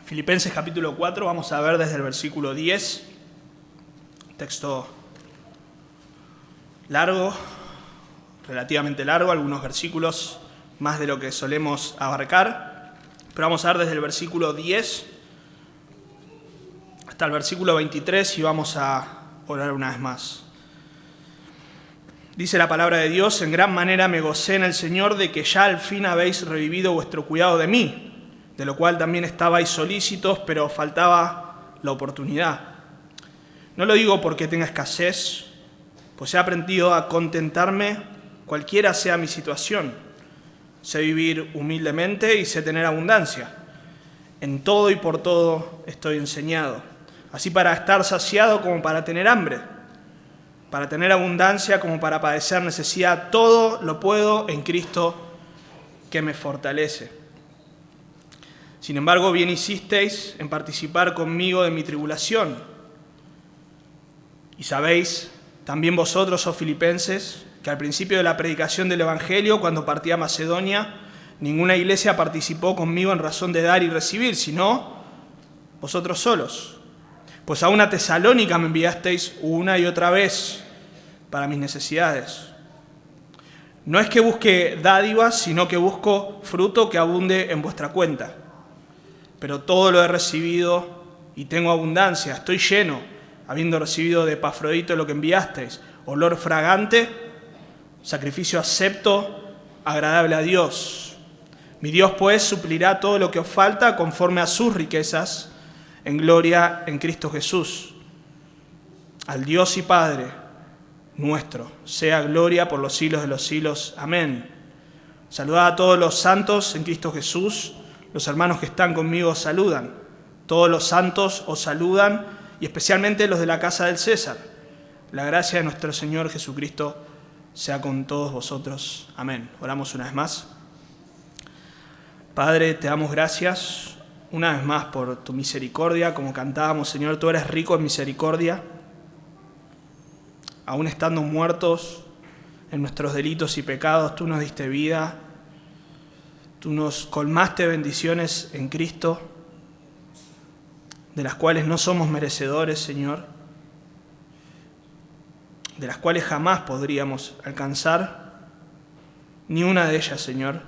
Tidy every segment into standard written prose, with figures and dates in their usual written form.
Filipenses capítulo 4, vamos a ver desde el versículo 10, texto largo, relativamente largo, algunos versículos más de lo que solemos abarcar, pero vamos a ver desde el versículo 10 hasta el versículo 23 y vamos a orar una vez más. Dice la palabra de Dios: en gran manera me gocé en el Señor de que ya al fin habéis revivido vuestro cuidado de mí, de lo cual también estabais solícitos, pero faltaba la oportunidad. No lo digo porque tenga escasez, pues he aprendido a contentarme cualquiera sea mi situación. Sé vivir humildemente y sé tener abundancia. En todo y por todo estoy enseñado, así para estar saciado como para tener hambre, para tener abundancia como para padecer necesidad. Todo lo puedo en Cristo que me fortalece. Sin embargo, bien hicisteis en participar conmigo de mi tribulación. Y sabéis, también vosotros, oh filipenses, que al principio de la predicación del Evangelio, cuando partí a Macedonia, ninguna iglesia participó conmigo en razón de dar y recibir, sino vosotros solos. Pues a una Tesalónica me enviasteis una y otra vez para mis necesidades. No es que busque dádivas, sino que busco fruto que abunde en vuestra cuenta. Pero todo lo he recibido y tengo abundancia, estoy lleno, habiendo recibido de Epafrodito lo que enviasteis, olor fragante, sacrificio acepto, agradable a Dios. Mi Dios, pues, suplirá todo lo que os falta conforme a sus riquezas en gloria en Cristo Jesús. Al Dios y Padre nuestro sea gloria por los siglos de los siglos. Amén. Saludad a todos los santos en Cristo Jesús. Los hermanos que están conmigo os saludan. Todos los santos os saludan, y especialmente los de la casa del César. La gracia de nuestro Señor Jesucristo sea con todos vosotros. Amén. Oramos una vez más. Padre, te damos gracias una vez más por tu misericordia. Como cantábamos, Señor, tú eres rico en misericordia. Aún estando muertos en nuestros delitos y pecados, tú nos diste vida. Tú nos colmaste bendiciones en Cristo, de las cuales no somos merecedores, Señor, de las cuales jamás podríamos alcanzar ni una de ellas, Señor.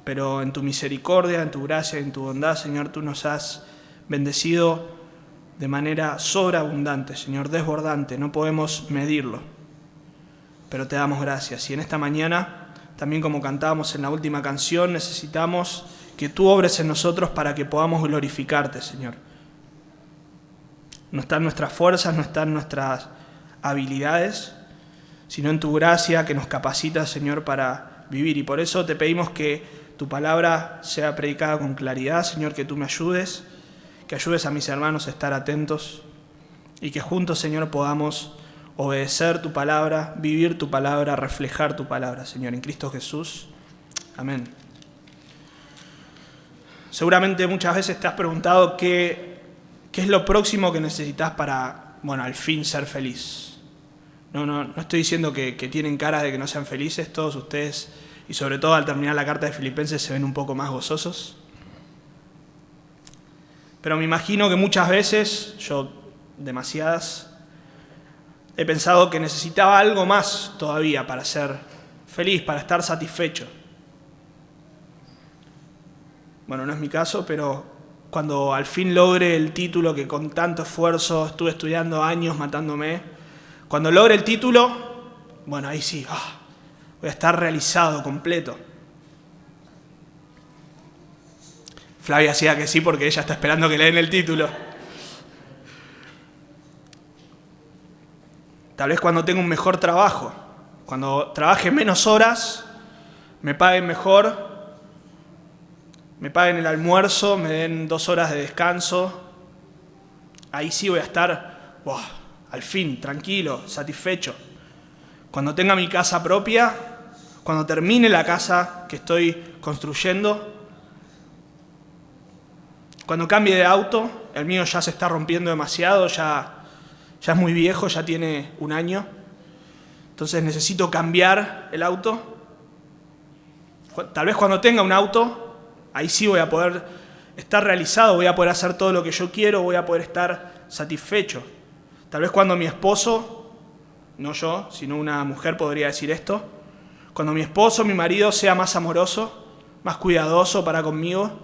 Pero en tu misericordia, en tu gracia, en tu bondad, Señor, tú nos has bendecido de manera sobreabundante, Señor, desbordante, no podemos medirlo. Pero te damos gracias. Y en esta mañana, también como cantábamos en la última canción, necesitamos que tú obres en nosotros para que podamos glorificarte, Señor. No están nuestras fuerzas, no están nuestras habilidades, sino en tu gracia que nos capacita, Señor, para vivir. Y por eso te pedimos que tu palabra sea predicada con claridad, Señor, que tú me ayudes, que ayudes a mis hermanos a estar atentos y que juntos, Señor, podamos obedecer tu palabra, vivir tu palabra, reflejar tu palabra, Señor, en Cristo Jesús. Amén. Seguramente muchas veces te has preguntado qué es lo próximo que necesitas para, al fin ser feliz. No estoy diciendo que tienen cara de que no sean felices, todos ustedes, y sobre todo al terminar la carta de Filipenses se ven un poco más gozosos. Pero me imagino que muchas veces, yo demasiadas, he pensado que necesitaba algo más todavía para ser feliz, para estar satisfecho. Bueno, no es mi caso, pero cuando al fin logre el título que con tanto esfuerzo estuve estudiando años matándome, cuando logre el título, ahí sí, voy a estar realizado, completo. Flavia hacía que sí porque ella está esperando que le den el título. Tal vez cuando tenga un mejor trabajo, cuando trabaje menos horas, me paguen mejor, me paguen el almuerzo, me den 2 horas de descanso. Ahí sí voy a estar, al fin, tranquilo, satisfecho. Cuando tenga mi casa propia, cuando termine la casa que estoy construyendo, cuando cambie de auto, el mío ya se está rompiendo demasiado, ya es muy viejo, ya tiene 1 año. Entonces necesito cambiar el auto. Tal vez cuando tenga un auto, Ahí sí voy a poder estar realizado, voy a poder hacer todo lo que yo quiero, voy a poder estar satisfecho. Tal vez cuando mi esposo, no yo, sino una mujer podría decir esto, cuando mi esposo, mi marido sea más amoroso, más cuidadoso para conmigo,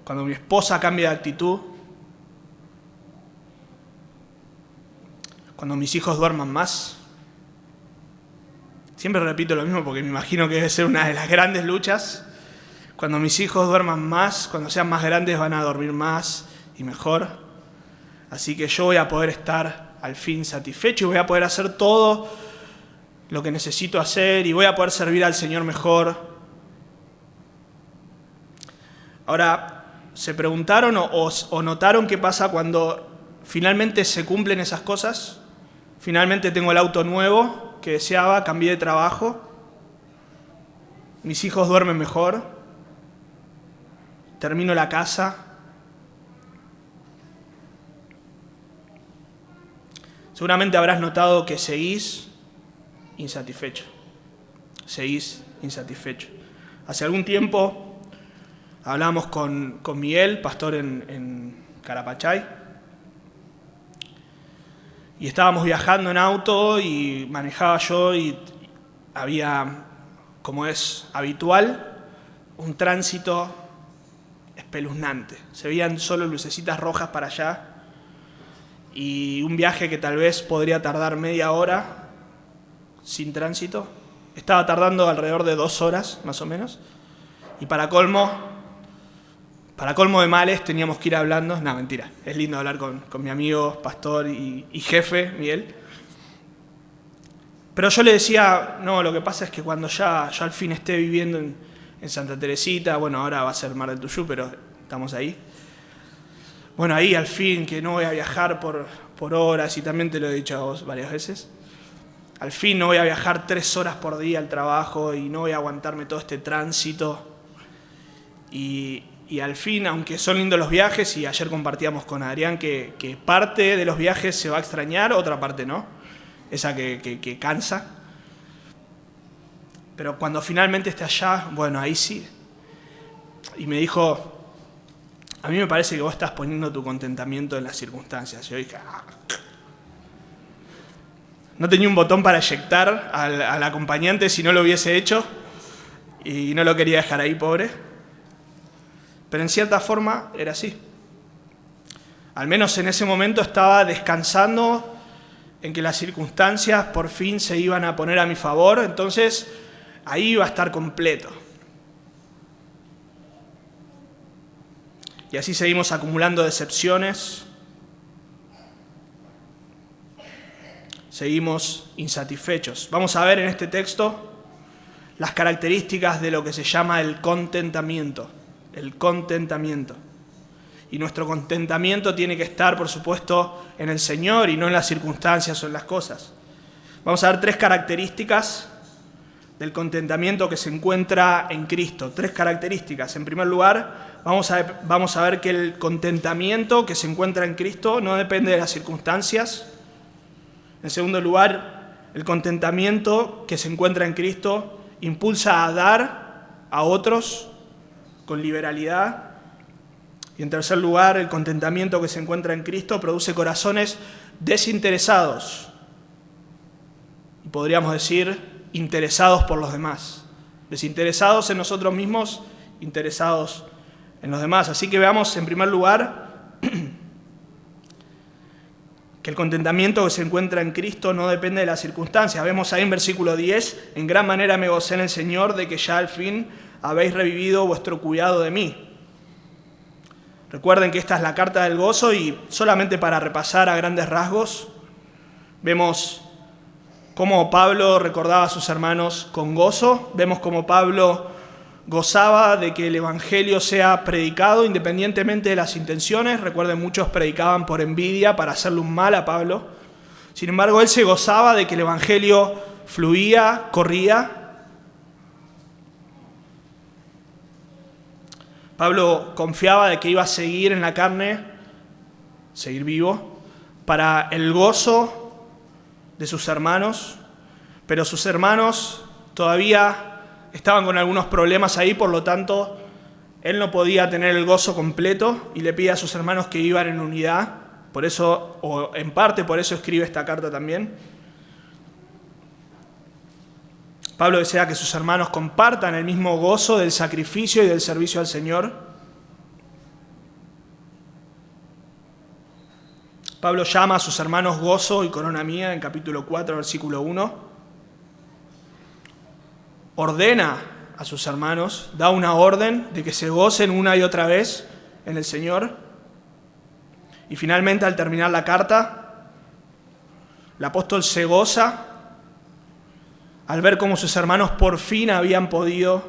cuando mi esposa cambie de actitud, cuando mis hijos duerman más. Siempre repito lo mismo porque me imagino que debe ser una de las grandes luchas. Cuando mis hijos duerman más, cuando sean más grandes van a dormir más y mejor. Así que yo voy a poder estar al fin satisfecho y voy a poder hacer todo lo que necesito hacer y voy a poder servir al Señor mejor. Ahora, ¿se preguntaron o notaron qué pasa cuando finalmente se cumplen esas cosas? Finalmente tengo el auto nuevo que deseaba, cambié de trabajo, mis hijos duermen mejor, termino la casa. Seguramente habrás notado que seguís insatisfecho. Seguís insatisfecho. Hace algún tiempo hablábamos con Miguel, pastor en Carapachay, y estábamos viajando en auto y manejaba yo y había, como es habitual, un tránsito espeluznante. Se veían solo lucecitas rojas para allá y un viaje que tal vez podría tardar media hora sin tránsito. Estaba tardando alrededor de 2 horas, más o menos. Y para colmo de males teníamos que ir hablando. No, mentira. Es lindo hablar con mi amigo, pastor y jefe, Miguel. Pero yo le decía, no, lo que pasa es que cuando ya al fin esté viviendo en Santa Teresita, bueno, ahora va a ser Mar del Tuyú, pero estamos ahí. Bueno, ahí al fin que no voy a viajar por horas, y también te lo he dicho a vos varias veces. Al fin no voy a viajar 3 horas por día al trabajo y no voy a aguantarme todo este tránsito. Y al fin, aunque son lindos los viajes, y ayer compartíamos con Adrián que parte de los viajes se va a extrañar, otra parte no, esa que cansa. Pero cuando finalmente esté allá, bueno, ahí sí. Y me dijo, a mí me parece que vos estás poniendo tu contentamiento en las circunstancias. Yo dije, no tenía un botón para eyectar al acompañante si no lo hubiese hecho, y no lo quería dejar ahí, pobre. Pero en cierta forma era así. Al menos en ese momento estaba descansando en que las circunstancias por fin se iban a poner a mi favor, entonces ahí iba a estar completo. Y así seguimos acumulando decepciones, seguimos insatisfechos. Vamos a ver en este texto las características de lo que se llama el contentamiento. El contentamiento. Y nuestro contentamiento tiene que estar, por supuesto, en el Señor y no en las circunstancias o en las cosas. Vamos a ver 3 características del contentamiento que se encuentra en Cristo. 3 características. En primer lugar, vamos a ver que el contentamiento que se encuentra en Cristo no depende de las circunstancias. En segundo lugar, el contentamiento que se encuentra en Cristo impulsa a dar a otros con liberalidad. Y en tercer lugar, el contentamiento que se encuentra en Cristo produce corazones desinteresados. Y podríamos decir, interesados por los demás. Desinteresados en nosotros mismos, interesados en los demás. Así que veamos en primer lugar que el contentamiento que se encuentra en Cristo no depende de las circunstancias. Vemos ahí en versículo 10, en gran manera me gocé en el Señor de que ya al fin habéis revivido vuestro cuidado de mí. Recuerden que esta es la carta del gozo y solamente para repasar a grandes rasgos, vemos cómo Pablo recordaba a sus hermanos con gozo, vemos cómo Pablo gozaba de que el Evangelio sea predicado independientemente de las intenciones. Recuerden, muchos predicaban por envidia para hacerle un mal a Pablo. Sin embargo, él se gozaba de que el Evangelio fluía, corría. Pablo confiaba de que iba a seguir en la carne, seguir vivo, para el gozo de sus hermanos, pero sus hermanos todavía estaban con algunos problemas ahí, por lo tanto, él no podía tener el gozo completo y le pide a sus hermanos que vivan en unidad. Por eso, o en parte por eso escribe esta carta también. Pablo desea que sus hermanos compartan el mismo gozo del sacrificio y del servicio al Señor. Pablo llama a sus hermanos gozo y corona mía en capítulo 4, versículo 1. Ordena a sus hermanos, da una orden de que se gocen una y otra vez en el Señor. Y finalmente, al terminar la carta, el apóstol se goza al ver cómo sus hermanos por fin habían podido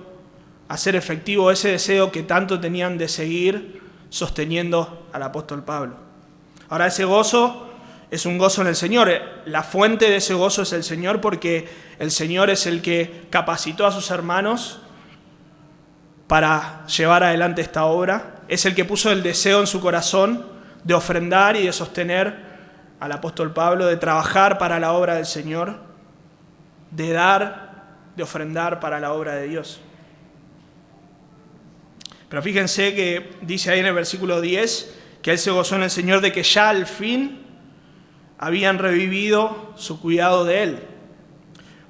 hacer efectivo ese deseo que tanto tenían de seguir sosteniendo al apóstol Pablo. Ahora, ese gozo es un gozo en el Señor. La fuente de ese gozo es el Señor, porque el Señor es el que capacitó a sus hermanos para llevar adelante esta obra. Es el que puso el deseo en su corazón de ofrendar y de sostener al apóstol Pablo, de trabajar para la obra del Señor, de dar, de ofrendar para la obra de Dios. Pero fíjense que dice ahí en el versículo 10 que él se gozó en el Señor de que ya al fin habían revivido su cuidado de él.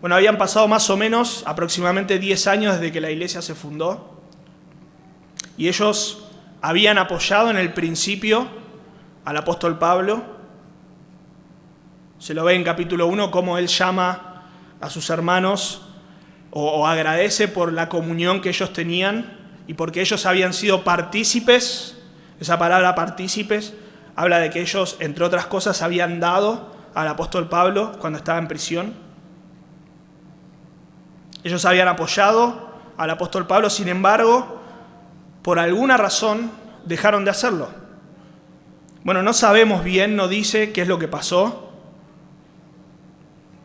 Bueno, habían pasado más o menos aproximadamente 10 años desde que la iglesia se fundó y ellos habían apoyado en el principio al apóstol Pablo. Se lo ve en capítulo 1 cómo él llama a sus hermanos o agradece por la comunión que ellos tenían y porque ellos habían sido partícipes. Esa palabra partícipes habla de que ellos, entre otras cosas, habían dado al apóstol Pablo cuando estaba en prisión. Ellos habían apoyado al apóstol Pablo, sin embargo, por alguna razón dejaron de hacerlo. Bueno, no sabemos bien, no dice qué es lo que pasó.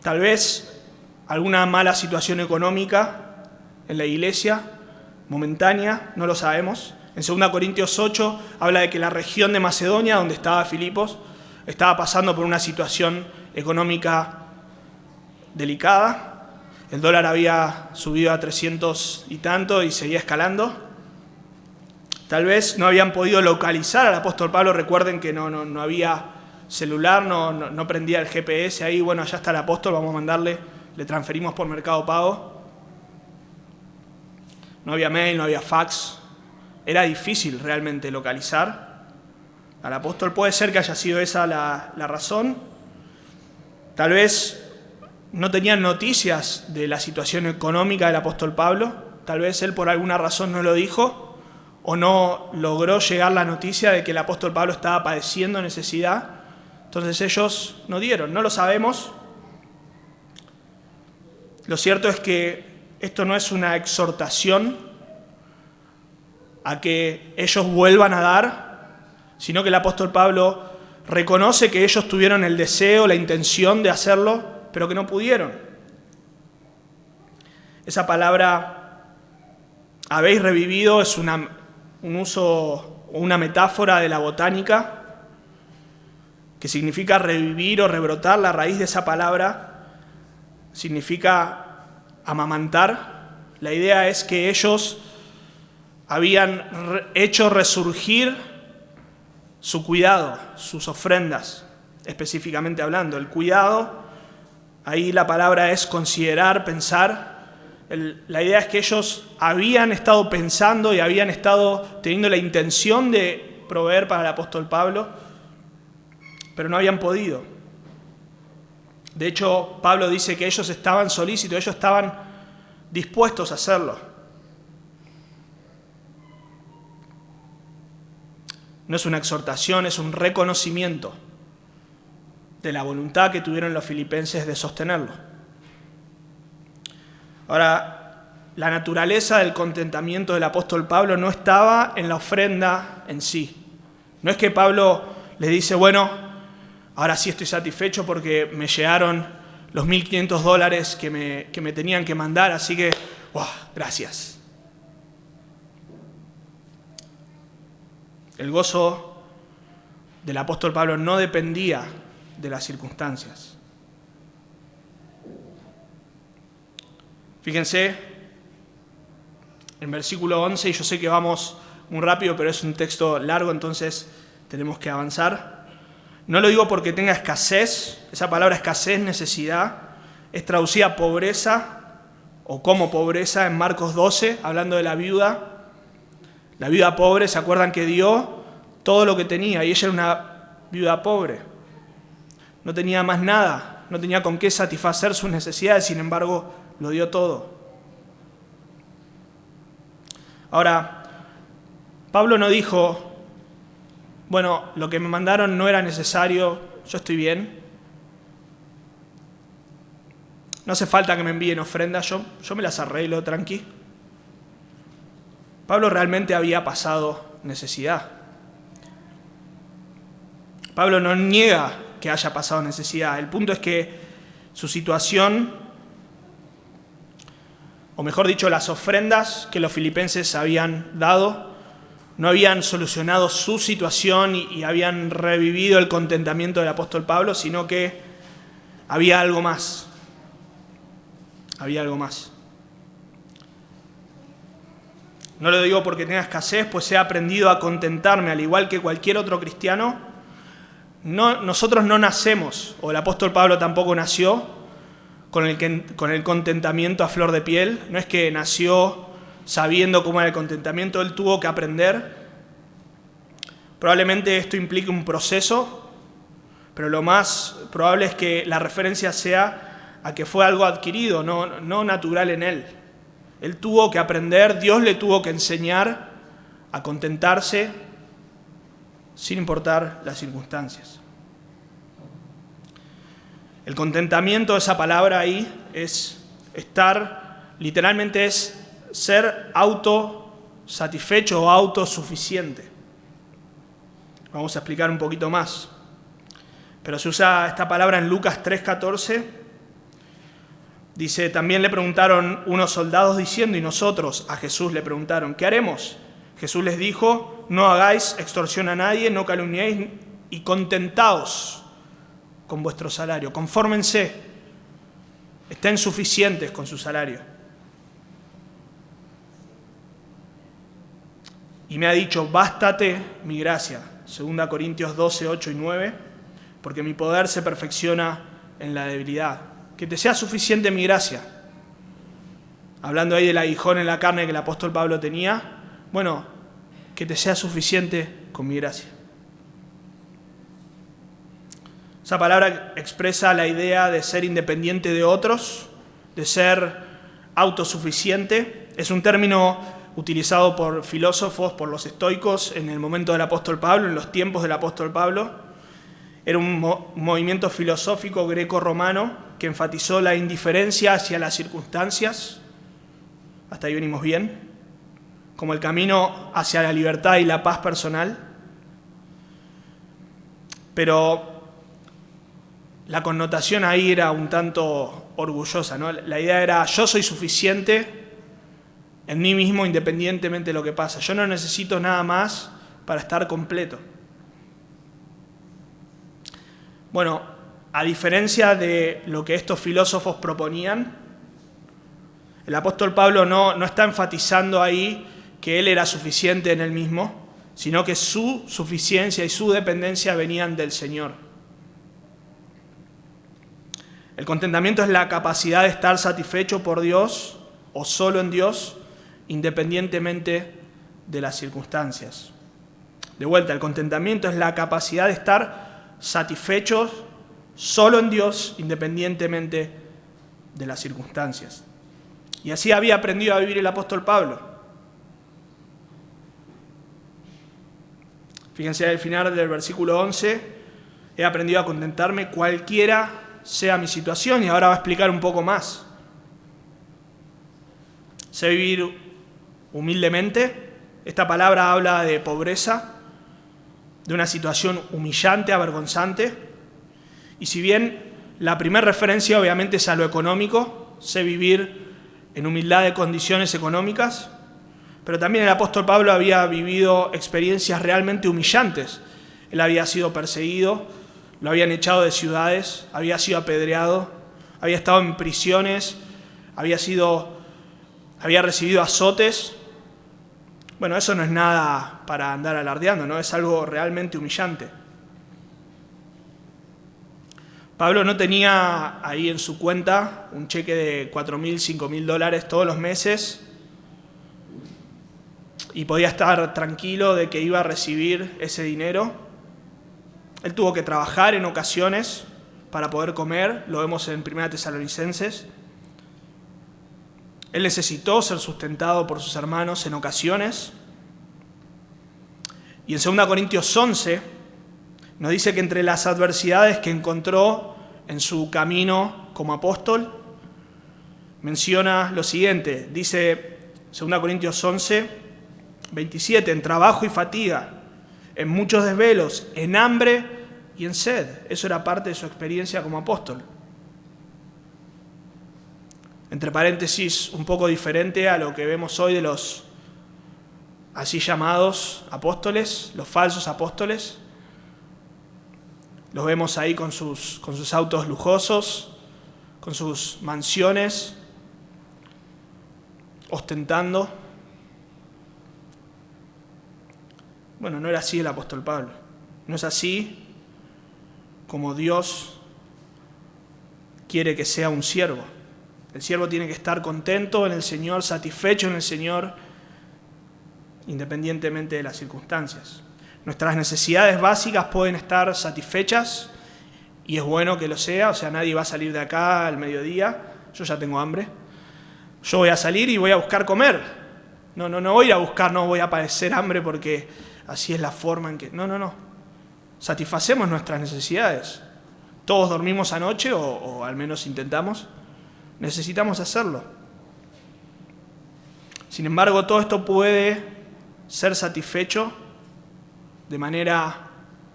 Tal vez alguna mala situación económica en la iglesia, momentánea, no lo sabemos. En 2 Corintios 8 habla de que la región de Macedonia, donde estaba Filipos, estaba pasando por una situación económica delicada. El dólar había subido a 300 y tanto y seguía escalando. Tal vez no habían podido localizar al apóstol Pablo. Recuerden que no había celular, no prendía el GPS ahí. Bueno, allá está el apóstol, vamos a mandarle, le transferimos por Mercado Pago. No había mail, no había fax. Era difícil realmente localizar al apóstol. Puede ser que haya sido esa la razón. Tal vez no tenían noticias de la situación económica del apóstol Pablo. Tal vez él por alguna razón no lo dijo o no logró llegar la noticia de que el apóstol Pablo estaba padeciendo necesidad. Entonces ellos no dieron, no lo sabemos. Lo cierto es que esto no es una exhortación a que ellos vuelvan a dar, sino que el apóstol Pablo reconoce que ellos tuvieron el deseo, la intención de hacerlo, pero que no pudieron. Esa palabra habéis revivido es un uso, una metáfora de la botánica que significa revivir o rebrotar. La raíz de esa palabra significa amamantar. La idea es que ellos habían hecho resurgir su cuidado, sus ofrendas, específicamente hablando. El cuidado, ahí la palabra es considerar, pensar. La idea es que ellos habían estado pensando y habían estado teniendo la intención de proveer para el apóstol Pablo, pero no habían podido. De hecho, Pablo dice que ellos estaban solícitos, ellos estaban dispuestos a hacerlo. No es una exhortación, es un reconocimiento de la voluntad que tuvieron los filipenses de sostenerlo. Ahora, la naturaleza del contentamiento del apóstol Pablo no estaba en la ofrenda en sí. No es que Pablo les dice, bueno, ahora sí estoy satisfecho porque me llegaron los $1.500 que me tenían que mandar, así que, gracias. El gozo del apóstol Pablo no dependía de las circunstancias. Fíjense en versículo 11, y yo sé que vamos muy rápido, pero es un texto largo, entonces tenemos que avanzar. No lo digo porque tenga escasez, esa palabra escasez, necesidad, es traducida pobreza o como pobreza en Marcos 12, hablando de la viuda. La viuda pobre, ¿se acuerdan que dio todo lo que tenía? Y ella era una viuda pobre. No tenía más nada, no tenía con qué satisfacer sus necesidades, sin embargo, lo dio todo. Ahora, Pablo no dijo, bueno, lo que me mandaron no era necesario, yo estoy bien. No hace falta que me envíen ofrendas, yo me las arreglo, tranqui. Pablo realmente había pasado necesidad. Pablo no niega que haya pasado necesidad. El punto es que su situación, o mejor dicho, las ofrendas que los filipenses habían dado, no habían solucionado su situación y habían revivido el contentamiento del apóstol Pablo, sino que había algo más. Había algo más. No lo digo porque tenga escasez, pues he aprendido a contentarme, al igual que cualquier otro cristiano. Nosotros no nacemos, o el apóstol Pablo tampoco nació, con el contentamiento a flor de piel. No es que nació sabiendo cómo era el contentamiento, él tuvo que aprender. Probablemente esto implique un proceso, pero lo más probable es que la referencia sea a que fue algo adquirido, no natural en él. Él tuvo que aprender, Dios le tuvo que enseñar a contentarse sin importar las circunstancias. El contentamiento, esa palabra ahí, es estar, literalmente es ser autosatisfecho o autosuficiente. Vamos a explicar un poquito más. Pero se usa esta palabra en Lucas 3:14. Dice, también le preguntaron unos soldados diciendo, y nosotros a Jesús le preguntaron, ¿qué haremos? Jesús les dijo, no hagáis extorsión a nadie, no calumniéis y contentaos con vuestro salario. Confórmense, estén suficientes con su salario. Y me ha dicho, bástate mi gracia. 2 Corintios 12, 8 y 9, porque mi poder se perfecciona en la debilidad. Que te sea suficiente mi gracia. Hablando ahí del aguijón en la carne que el apóstol Pablo tenía, bueno, que te sea suficiente con mi gracia. Esa palabra expresa la idea de ser independiente de otros, de ser autosuficiente. Es un término utilizado por filósofos, por los estoicos en el momento del apóstol Pablo, en los tiempos del apóstol Pablo. Era un movimiento filosófico greco-romano que enfatizó la indiferencia hacia las circunstancias, hasta ahí venimos bien, como el camino hacia la libertad y la paz personal. Pero la connotación ahí era un tanto orgullosa, ¿no? La idea era, yo soy suficiente en mí mismo independientemente de lo que pasa. Yo no necesito nada más para estar completo. Bueno, a diferencia de lo que estos filósofos proponían, el apóstol Pablo no está enfatizando ahí que él era suficiente en él mismo, sino que su suficiencia y su dependencia venían del Señor. El contentamiento es la capacidad de estar satisfecho por Dios o solo en Dios, independientemente de las circunstancias. De vuelta, el contentamiento es la capacidad de estar satisfechos solo en Dios, independientemente de las circunstancias. Y así había aprendido a vivir el apóstol Pablo. Fíjense al final del versículo 11, he aprendido a contentarme cualquiera sea mi situación, y ahora va a explicar un poco más. Sé vivir humildemente. Esta palabra habla de pobreza, de una situación humillante, avergonzante. Y si bien la primera referencia obviamente es a lo económico, sé vivir en humildad de condiciones económicas, pero también el apóstol Pablo había vivido experiencias realmente humillantes. Él había sido perseguido, lo habían echado de ciudades, había sido apedreado, había estado en prisiones, había recibido azotes Bueno, eso no es nada para andar alardeando, ¿no? Es algo realmente humillante. Pablo no tenía ahí en su cuenta un cheque de $4,000, $5,000 todos los meses y podía estar tranquilo de que iba a recibir ese dinero. Él tuvo que trabajar en ocasiones para poder comer, lo vemos en 1 Tesalonicenses. Él necesitó ser sustentado por sus hermanos en ocasiones. Y en 2 Corintios 11 nos dice que entre las adversidades que encontró en su camino como apóstol, menciona lo siguiente. Dice 2 Corintios 11, 27, en trabajo y fatiga, en muchos desvelos, en hambre y en sed. Eso era parte de su experiencia como apóstol. Entre paréntesis, un poco diferente a lo que vemos hoy de los así llamados apóstoles, los falsos apóstoles. Los vemos ahí con sus autos lujosos, con sus mansiones, ostentando. Bueno, no era así el apóstol Pablo. No es así como Dios quiere que sea un siervo. El siervo tiene que estar contento en el Señor, satisfecho en el Señor, independientemente de las circunstancias. Nuestras necesidades básicas pueden estar satisfechas y es bueno que lo sea. O sea, nadie va a salir de acá al mediodía. Yo ya tengo hambre. Yo voy a salir y voy a buscar comer. No voy a ir a buscar, no voy a padecer hambre porque así es la forma en que... No. Satisfacemos nuestras necesidades. Todos dormimos anoche o al menos intentamos. Necesitamos hacerlo. Sin embargo, todo esto puede ser satisfecho de manera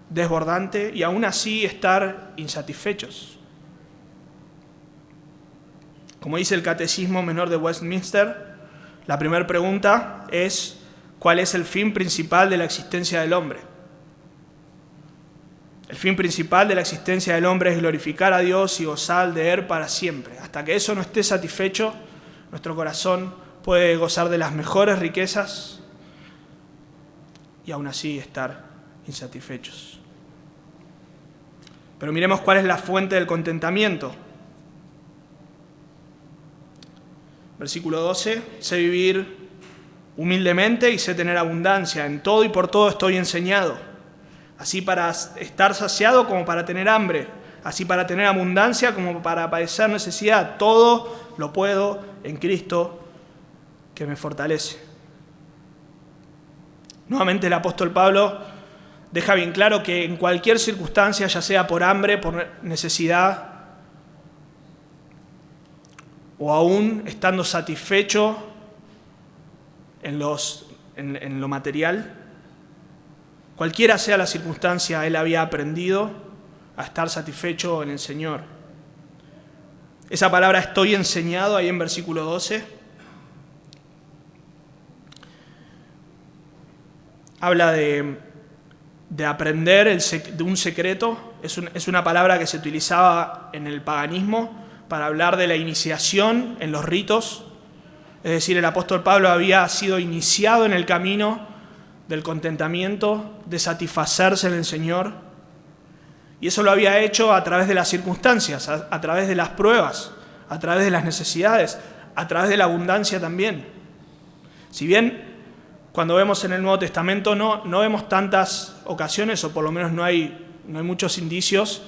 desbordante y aún así estar insatisfechos. Como dice el Catecismo Menor de Westminster, la primera pregunta es: ¿cuál es el fin principal de la existencia del hombre? El fin principal de la existencia del hombre es glorificar a Dios y gozar de Él para siempre. Hasta que eso no esté satisfecho, nuestro corazón puede gozar de las mejores riquezas y aún así estar insatisfechos. Pero miremos cuál es la fuente del contentamiento. Versículo 12, sé vivir humildemente y sé tener abundancia. En todo y por todo estoy enseñado. Así para estar saciado como para tener hambre, así para tener abundancia como para padecer necesidad. Todo lo puedo en Cristo que me fortalece. Nuevamente el apóstol Pablo deja bien claro que en cualquier circunstancia, ya sea por hambre, por necesidad, o aún estando satisfecho en lo material, cualquiera sea la circunstancia, él había aprendido a estar satisfecho en el Señor. Esa palabra estoy enseñado ahí en versículo 12 habla de aprender de un secreto. Es una palabra que se utilizaba en el paganismo para hablar de la iniciación en los ritos. Es decir, el apóstol Pablo había sido iniciado en el camino del contentamiento, de satisfacerse en el Señor. Y eso lo había hecho a través de las circunstancias, a través de las pruebas, a través de las necesidades, a través de la abundancia también. Si bien cuando vemos en el Nuevo Testamento no vemos tantas ocasiones, o por lo menos no hay muchos indicios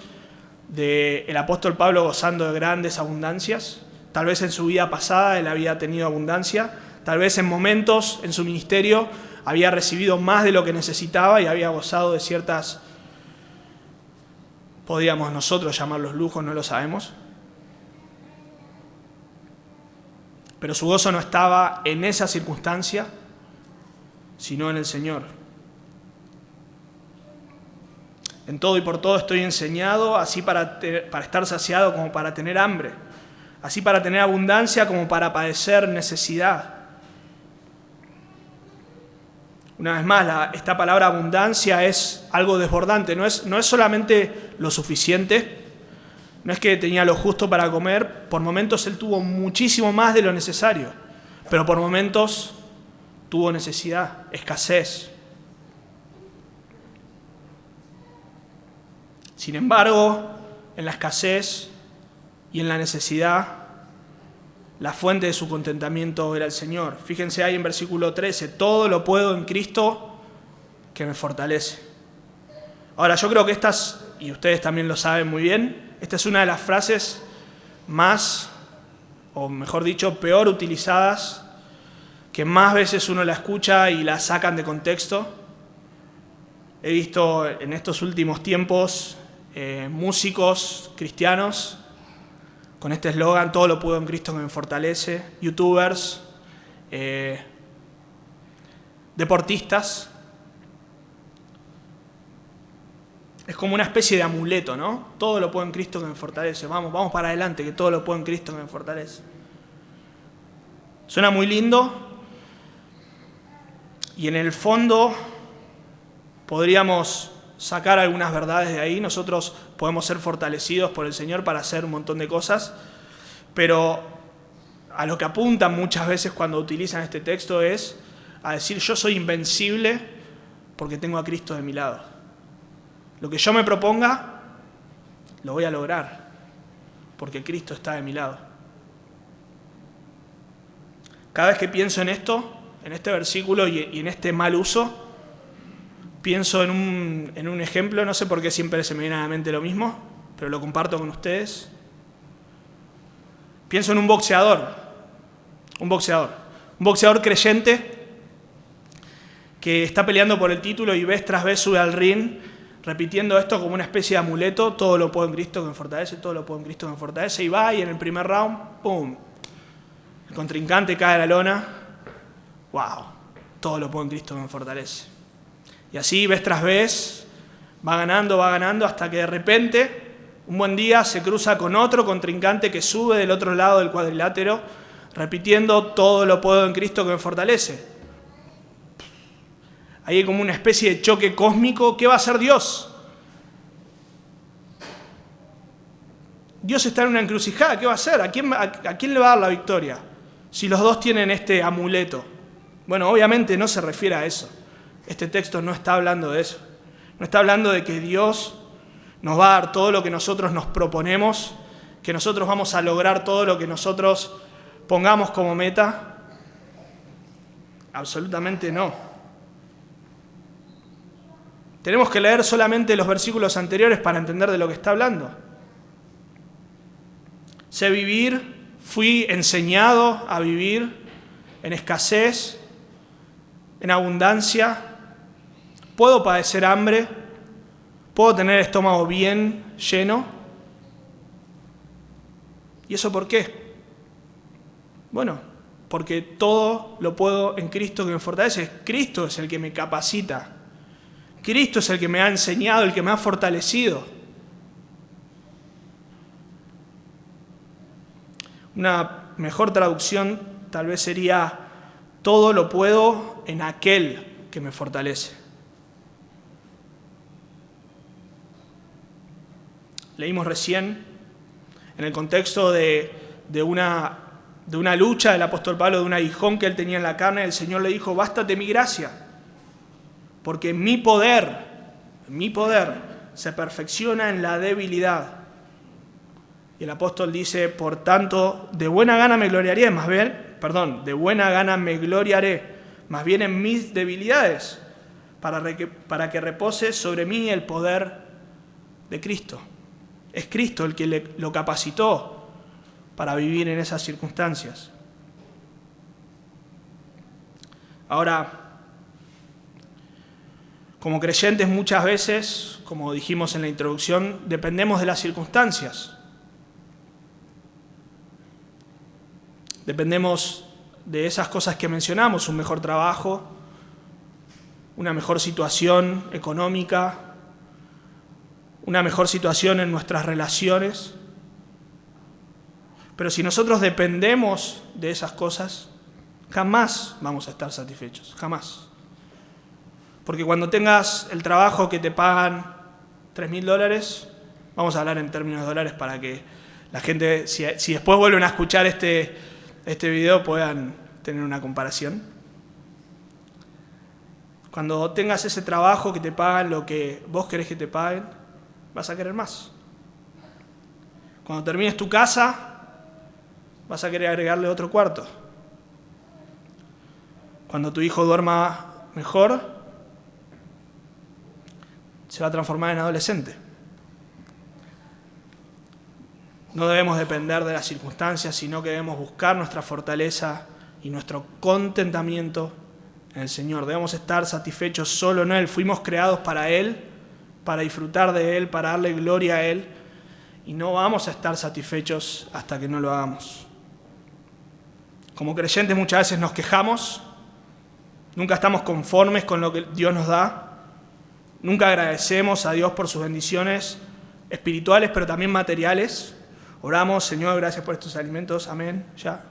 del apóstol Pablo gozando de grandes abundancias. Tal vez en su vida pasada él había tenido abundancia, tal vez en momentos en su ministerio había recibido más de lo que necesitaba y había gozado de ciertas, podríamos nosotros llamarlos lujos, no lo sabemos. Pero su gozo no estaba en esa circunstancia, sino en el Señor. En todo y por todo estoy enseñado, así para estar saciado como para tener hambre, así para tener abundancia como para padecer necesidad. Una vez más, esta palabra abundancia es algo desbordante, no es solamente lo suficiente, no es que tenía lo justo para comer, por momentos él tuvo muchísimo más de lo necesario, pero por momentos tuvo necesidad, escasez. Sin embargo, en la escasez y en la necesidad, la fuente de su contentamiento era el Señor. Fíjense ahí en versículo 13, todo lo puedo en Cristo que me fortalece. Ahora, yo creo que estas, y ustedes también lo saben muy bien, esta es una de las frases más, o mejor dicho, peor utilizadas, que más veces uno la escucha y la sacan de contexto. He visto en estos últimos tiempos músicos cristianos con este eslogan, todo lo puedo en Cristo que me fortalece, youtubers, deportistas. Es como una especie de amuleto, ¿no? Todo lo puedo en Cristo que me fortalece. Vamos para adelante, que todo lo puedo en Cristo que me fortalece. Suena muy lindo y en el fondo podríamos sacar algunas verdades de ahí. Nosotros podemos ser fortalecidos por el Señor para hacer un montón de cosas, pero a lo que apuntan muchas veces cuando utilizan este texto es a decir yo soy invencible porque tengo a Cristo de mi lado. Lo que yo me proponga, lo voy a lograr porque Cristo está de mi lado. Cada vez que pienso en esto, en este versículo y en este mal uso, pienso en un ejemplo, no sé por qué siempre se me viene a la mente lo mismo, pero lo comparto con ustedes. Pienso en un boxeador creyente que está peleando por el título y vez tras vez sube al ring repitiendo esto como una especie de amuleto, todo lo puedo en Cristo que me fortalece, todo lo puedo en Cristo que me fortalece, y va y en el primer round, ¡pum!, el contrincante cae a la lona, ¡wow!, todo lo puedo en Cristo que me fortalece. Y así, vez tras vez, va ganando, hasta que de repente, un buen día, se cruza con otro contrincante que sube del otro lado del cuadrilátero, repitiendo, todo lo puedo en Cristo que me fortalece. Ahí hay como una especie de choque cósmico. ¿Qué va a hacer Dios? Dios está en una encrucijada. ¿Qué va a hacer? ¿A quién le va a dar la victoria? Si los dos tienen este amuleto. Bueno, obviamente no se refiere a eso. Este texto no está hablando de eso. No está hablando de que Dios nos va a dar todo lo que nosotros nos proponemos, que nosotros vamos a lograr todo lo que nosotros pongamos como meta. Absolutamente no. Tenemos que leer solamente los versículos anteriores para entender de lo que está hablando. Sé vivir, fui enseñado a vivir en escasez, en abundancia. Puedo padecer hambre, puedo tener el estómago bien lleno. ¿Y eso por qué? Bueno, porque todo lo puedo en Cristo que me fortalece. Cristo es el que me capacita. Cristo es el que me ha enseñado, el que me ha fortalecido. Una mejor traducción tal vez sería, todo lo puedo en aquel que me fortalece. Leímos recién, en el contexto de una lucha del apóstol Pablo, de un aguijón que él tenía en la carne, el Señor le dijo, bástate mi gracia, porque mi poder se perfecciona en la debilidad. Y el apóstol dice, por tanto, de buena gana me gloriaré, más bien en mis debilidades, para que repose sobre mí el poder de Cristo. Es Cristo el que lo capacitó para vivir en esas circunstancias. Ahora, como creyentes muchas veces, como dijimos en la introducción, dependemos de las circunstancias. Dependemos de esas cosas que mencionamos, un mejor trabajo, una mejor situación económica, una mejor situación en nuestras relaciones. Pero si nosotros dependemos de esas cosas, jamás vamos a estar satisfechos, jamás. Porque cuando tengas el trabajo que te pagan $3.000, vamos a hablar en términos de dólares para que la gente, si después vuelven a escuchar este video, puedan tener una comparación. Cuando tengas ese trabajo que te pagan lo que vos querés que te paguen, vas a querer más. Cuando termines tu casa, vas a querer agregarle otro cuarto. Cuando tu hijo duerma mejor, se va a transformar en adolescente. No debemos depender de las circunstancias, sino que debemos buscar nuestra fortaleza y nuestro contentamiento en el Señor. Debemos estar satisfechos solo en Él. Fuimos creados para Él, para disfrutar de Él, para darle gloria a Él. Y no vamos a estar satisfechos hasta que no lo hagamos. Como creyentes muchas veces nos quejamos, nunca estamos conformes con lo que Dios nos da, nunca agradecemos a Dios por sus bendiciones espirituales, pero también materiales. Oramos, Señor, gracias por estos alimentos, amén, ya.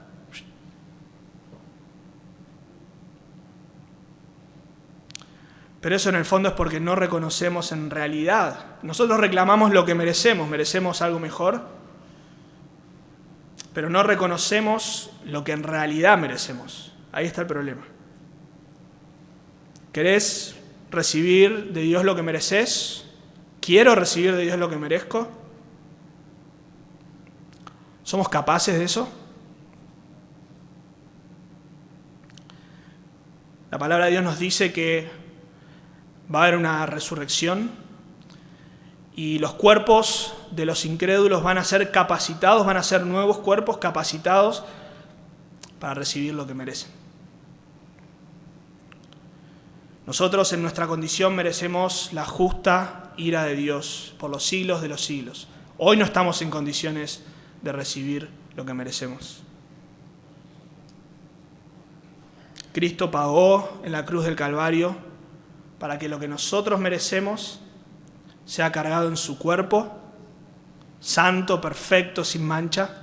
Pero eso en el fondo es porque no reconocemos en realidad. Nosotros reclamamos lo que merecemos algo mejor, pero no reconocemos lo que en realidad merecemos. Ahí está el problema. ¿Querés recibir de Dios lo que mereces? ¿Quiero recibir de Dios lo que merezco? ¿Somos capaces de eso? La palabra de Dios nos dice que va a haber una resurrección y los cuerpos de los incrédulos van a ser capacitados, van a ser nuevos cuerpos capacitados para recibir lo que merecen. Nosotros en nuestra condición merecemos la justa ira de Dios por los siglos de los siglos. Hoy no estamos en condiciones de recibir lo que merecemos. Cristo pagó en la cruz del Calvario para que lo que nosotros merecemos sea cargado en su cuerpo, santo, perfecto, sin mancha,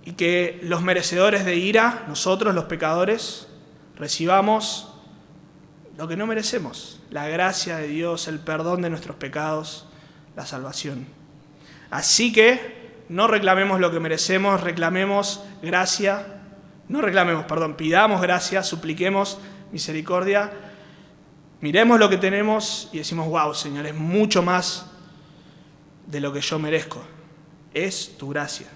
y que los merecedores de ira, nosotros los pecadores, recibamos lo que no merecemos, la gracia de Dios, el perdón de nuestros pecados, la salvación. Así que no reclamemos lo que merecemos, pidamos gracia, supliquemos misericordia, miremos lo que tenemos y decimos, wow, Señor, es mucho más de lo que yo merezco. Es tu gracia.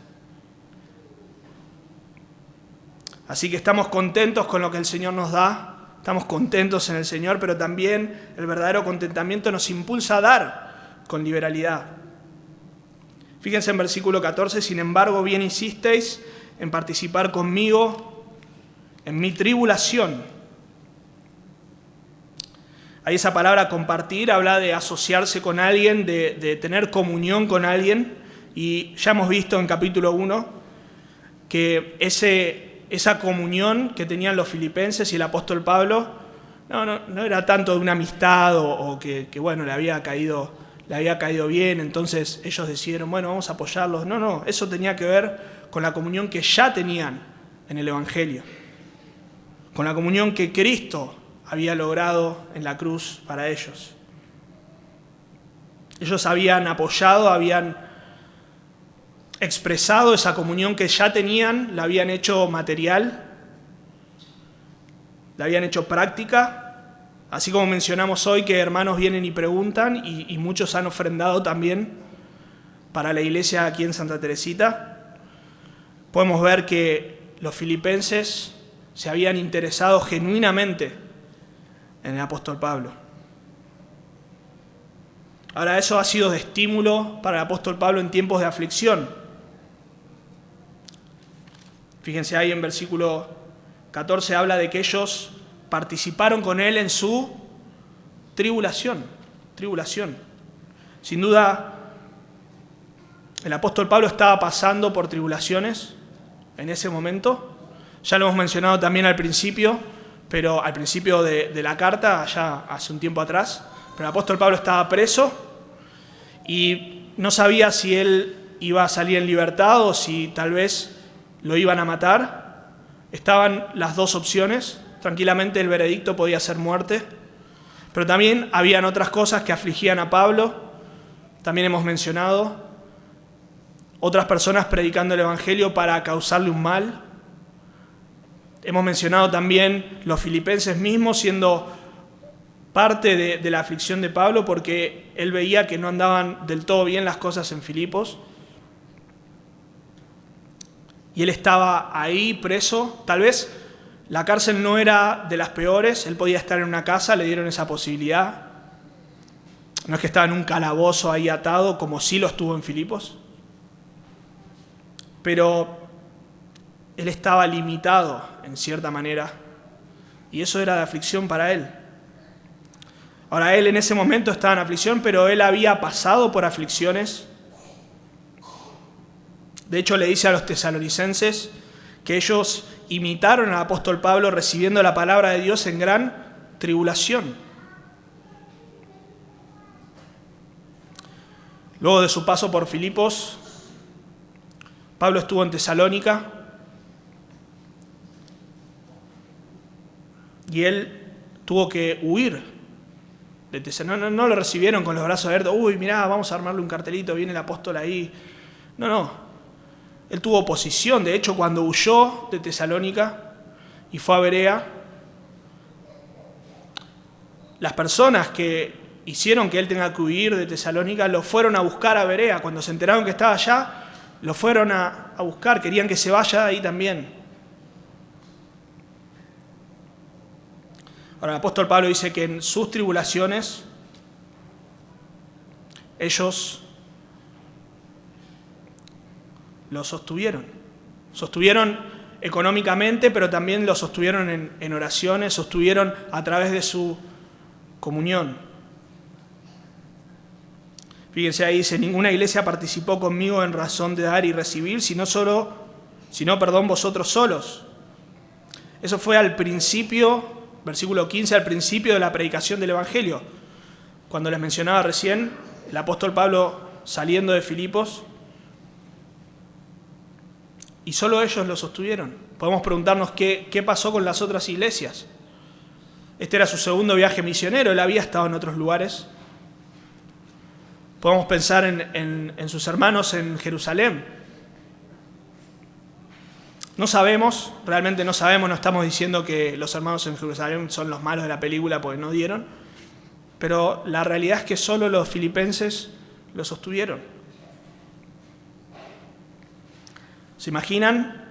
Así que estamos contentos con lo que el Señor nos da, estamos contentos en el Señor, pero también el verdadero contentamiento nos impulsa a dar con liberalidad. Fíjense en versículo 14, sin embargo, bien hicisteis en participar conmigo en mi tribulación. Ahí esa palabra compartir habla de asociarse con alguien, de tener comunión con alguien, y ya hemos visto en capítulo 1 que esa comunión que tenían los filipenses y el apóstol Pablo no era tanto de una amistad o que bueno, le había caído bien, entonces ellos decidieron, bueno, vamos a apoyarlos. No, eso tenía que ver con la comunión que ya tenían en el Evangelio, con la comunión que Cristo había logrado en la cruz para ellos. Ellos habían apoyado, habían expresado esa comunión que ya tenían, la habían hecho material, la habían hecho práctica, así como mencionamos hoy que hermanos vienen y preguntan y muchos han ofrendado también para la iglesia aquí en Santa Teresita. Podemos ver que los filipenses se habían interesado genuinamente en el apóstol Pablo. Ahora, eso ha sido de estímulo para el apóstol Pablo en tiempos de aflicción. Fíjense ahí en versículo 14 habla de que ellos participaron con él en su tribulación. Sin duda, el apóstol Pablo estaba pasando por tribulaciones en ese momento. Ya lo hemos mencionado también al principio, pero al principio de la carta, ya hace un tiempo atrás. Pero el apóstol Pablo estaba preso y no sabía si él iba a salir en libertad o si tal vez lo iban a matar. Estaban las dos opciones. Tranquilamente el veredicto podía ser muerte. Pero también habían otras cosas que afligían a Pablo. También hemos mencionado otras personas predicando el Evangelio para causarle un mal. Hemos mencionado también los filipenses mismos siendo parte de la aflicción de Pablo porque él veía que no andaban del todo bien las cosas en Filipos. Y él estaba ahí preso. Tal vez la cárcel no era de las peores, él podía estar en una casa, le dieron esa posibilidad. No es que estaba en un calabozo ahí atado, como sí lo estuvo en Filipos. Pero él estaba limitado, en cierta manera. Y eso era de aflicción para él. Ahora, él en ese momento estaba en aflicción, pero él había pasado por aflicciones. De hecho, le dice a los tesalonicenses que ellos imitaron al apóstol Pablo recibiendo la palabra de Dios en gran tribulación. Luego de su paso por Filipos, Pablo estuvo en Tesalónica y él tuvo que huir de Tesalónica. No lo recibieron con los brazos abiertos. Uy, mirá, vamos a armarle un cartelito, viene el apóstol ahí. No. Él tuvo oposición. De hecho, cuando huyó de Tesalónica y fue a Berea, las personas que hicieron que él tenga que huir de Tesalónica lo fueron a buscar a Berea. Cuando se enteraron que estaba allá, lo fueron a buscar. Querían que se vaya ahí también. Ahora, el apóstol Pablo dice que en sus tribulaciones ellos lo sostuvieron. Sostuvieron económicamente, pero también lo sostuvieron en oraciones, sostuvieron a través de su comunión. Fíjense ahí, dice, ninguna iglesia participó conmigo en razón de dar y recibir, sino vosotros solos. Eso fue al principio, versículo 15, al principio de la predicación del Evangelio. Cuando les mencionaba recién, el apóstol Pablo saliendo de Filipos, y solo ellos lo sostuvieron. Podemos preguntarnos qué pasó con las otras iglesias. Este era su segundo viaje misionero, él había estado en otros lugares. Podemos pensar en sus hermanos en Jerusalén. No sabemos, realmente no sabemos, no estamos diciendo que los hermanos en Jerusalén son los malos de la película porque no dieron, pero la realidad es que solo los filipenses lo sostuvieron. ¿Se imaginan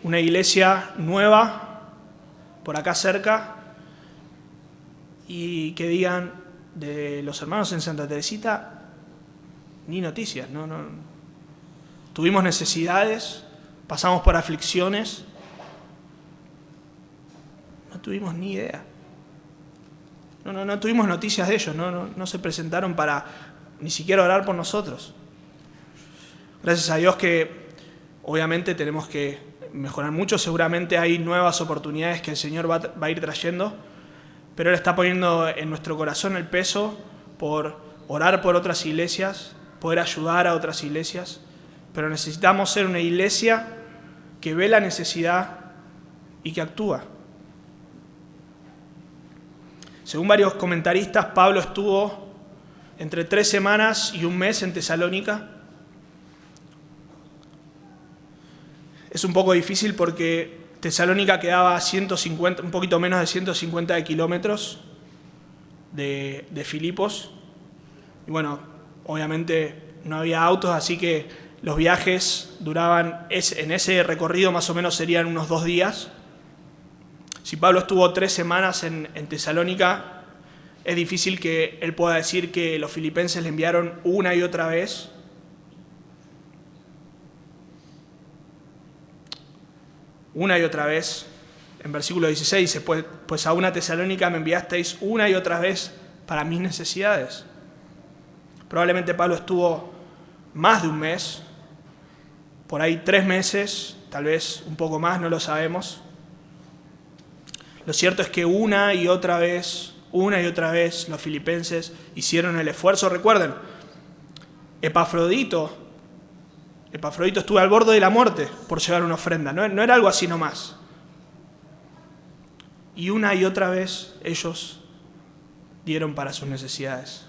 una iglesia nueva por acá cerca y que digan de los hermanos en Santa Teresita ni noticias? No. Tuvimos necesidades, pasamos por aflicciones, no tuvimos ni idea. No tuvimos noticias de ellos, no se presentaron para ni siquiera orar por nosotros. Gracias a Dios que obviamente tenemos que mejorar mucho, seguramente hay nuevas oportunidades que el Señor va a ir trayendo, pero Él está poniendo en nuestro corazón el peso por orar por otras iglesias, poder ayudar a otras iglesias, pero necesitamos ser una iglesia que ve la necesidad y que actúa. Según varios comentaristas, Pablo estuvo entre 3 semanas y 1 mes en Tesalónica. Es un poco difícil porque Tesalónica quedaba a 150, un poquito menos de 150 kilómetros de Filipos. Y bueno, obviamente no había autos, así que los viajes duraban, en ese recorrido más o menos serían unos 2 días. Si Pablo estuvo 3 semanas en Tesalónica, es difícil que él pueda decir que los filipenses le enviaron una y otra vez. Una y otra vez, en versículo 16 dice, pues a una Tesalónica me enviasteis una y otra vez para mis necesidades. Probablemente Pablo estuvo más de 1 mes, por ahí 3 meses, tal vez un poco más, no lo sabemos. Lo cierto es que una y otra vez los filipenses hicieron el esfuerzo. Recuerden, Epafrodito estuvo al borde de la muerte por llevar una ofrenda, no era algo así nomás. Y una y otra vez ellos dieron para sus necesidades.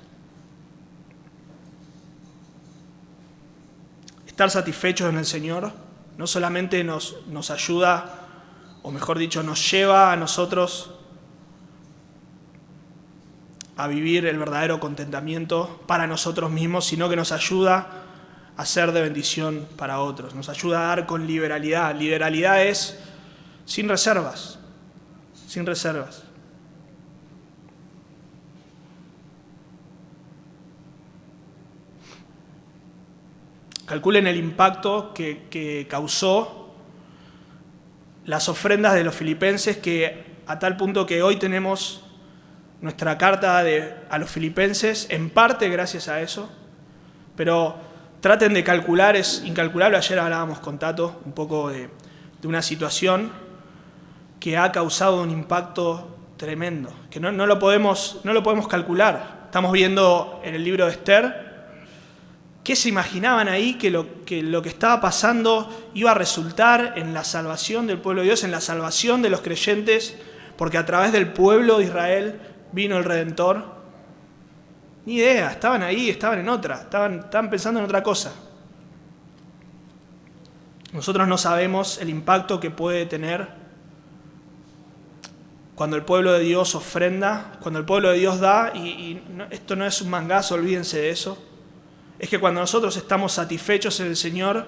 Estar satisfechos en el Señor no solamente nos ayuda o mejor dicho, nos lleva a nosotros a vivir el verdadero contentamiento para nosotros mismos, sino que nos ayuda a ser de bendición para otros, nos ayuda a dar con liberalidad. Liberalidad es sin reservas, sin reservas. Calculen el impacto que causó las ofrendas de los filipenses, que a tal punto que hoy tenemos nuestra carta a los filipenses, en parte gracias a eso, pero traten de calcular, es incalculable. Ayer hablábamos con Tato un poco de una situación que ha causado un impacto tremendo, que no lo podemos calcular. Estamos viendo en el libro de Esther qué se imaginaban ahí que lo que estaba pasando iba a resultar en la salvación del pueblo de Dios, en la salvación de los creyentes, porque a través del pueblo de Israel vino el Redentor. Ni idea, estaban ahí, estaban en otra, estaban pensando en otra cosa. Nosotros no sabemos el impacto que puede tener cuando el pueblo de Dios ofrenda, cuando el pueblo de Dios da, esto no es un mangazo, olvídense de eso. Es que cuando nosotros estamos satisfechos en el Señor,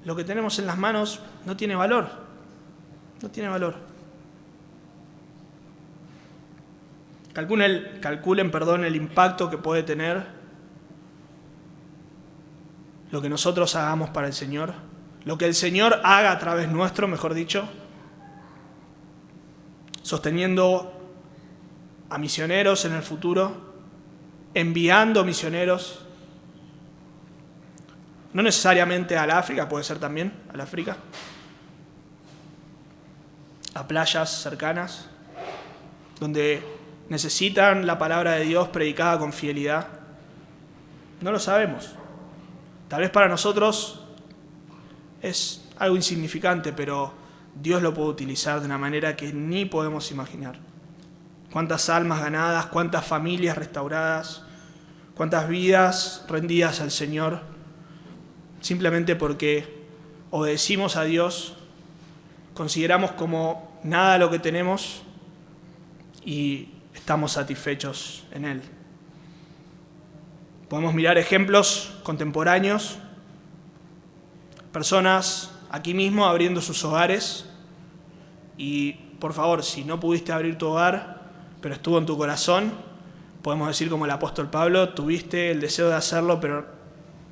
lo que tenemos en las manos no tiene valor, no tiene valor. Calculen el impacto que puede tener lo que nosotros hagamos para el Señor, lo que el Señor haga a través nuestro, mejor dicho, sosteniendo a misioneros en el futuro, enviando misioneros, no necesariamente al África, puede ser también al África, a playas cercanas, donde necesitan la palabra de Dios predicada con fidelidad. No lo sabemos. Tal vez para nosotros es algo insignificante, pero Dios lo puede utilizar de una manera que ni podemos imaginar. Cuántas almas ganadas, cuántas familias restauradas, cuántas vidas rendidas al Señor, simplemente porque obedecimos a Dios, consideramos como nada lo que tenemos y estamos satisfechos en Él. Podemos mirar ejemplos contemporáneos, personas aquí mismo abriendo sus hogares, y por favor, si no pudiste abrir tu hogar, pero estuvo en tu corazón, podemos decir como el apóstol Pablo, tuviste el deseo de hacerlo, pero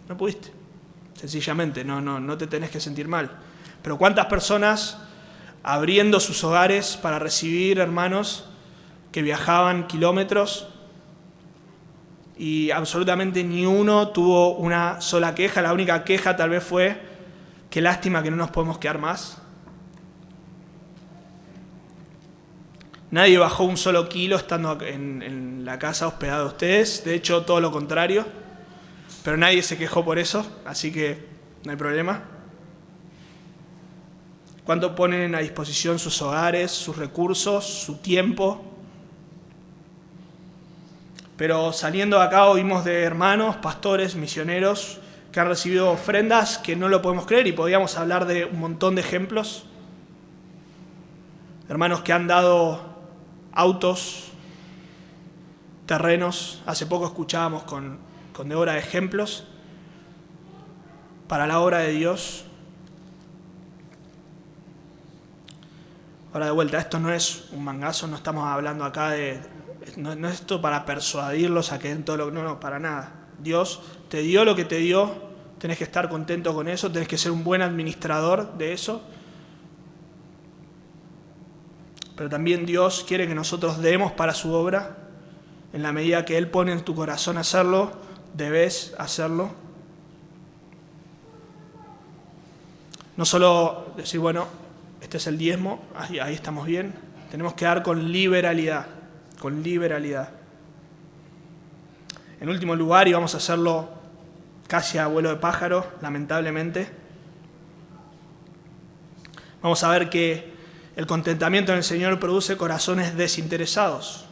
no pudiste. Sencillamente, no te tenés que sentir mal. Pero ¿cuántas personas abriendo sus hogares para recibir hermanos que viajaban kilómetros y absolutamente ni uno tuvo una sola queja? La única queja tal vez fue: qué lástima que no nos podemos quedar más. Nadie bajó un solo kilo estando en la casa hospedada de ustedes, de hecho todo lo contrario, pero nadie se quejó por eso, así que no hay problema. ¿Cuánto ponen a disposición sus hogares, sus recursos, su tiempo? Pero saliendo de acá oímos de hermanos, pastores, misioneros que han recibido ofrendas que no lo podemos creer, y podríamos hablar de un montón de ejemplos. Hermanos que han dado autos, terrenos. Hace poco escuchábamos con Débora ejemplos para la obra de Dios. Ahora de vuelta, esto no es un mangazo, no estamos hablando acá no es esto para persuadirlos a que den todo lo que... No, para nada. Dios te dio lo que te dio, tenés que estar contento con eso, tenés que ser un buen administrador de eso. Pero también Dios quiere que nosotros demos para su obra. En la medida que Él pone en tu corazón hacerlo, debes hacerlo. No solo decir, bueno, este es el diezmo, ahí estamos bien. Tenemos que dar con liberalidad, con liberalidad. En último lugar, y vamos a hacerlo casi a vuelo de pájaro, lamentablemente, vamos a ver que el contentamiento en el Señor produce corazones desinteresados.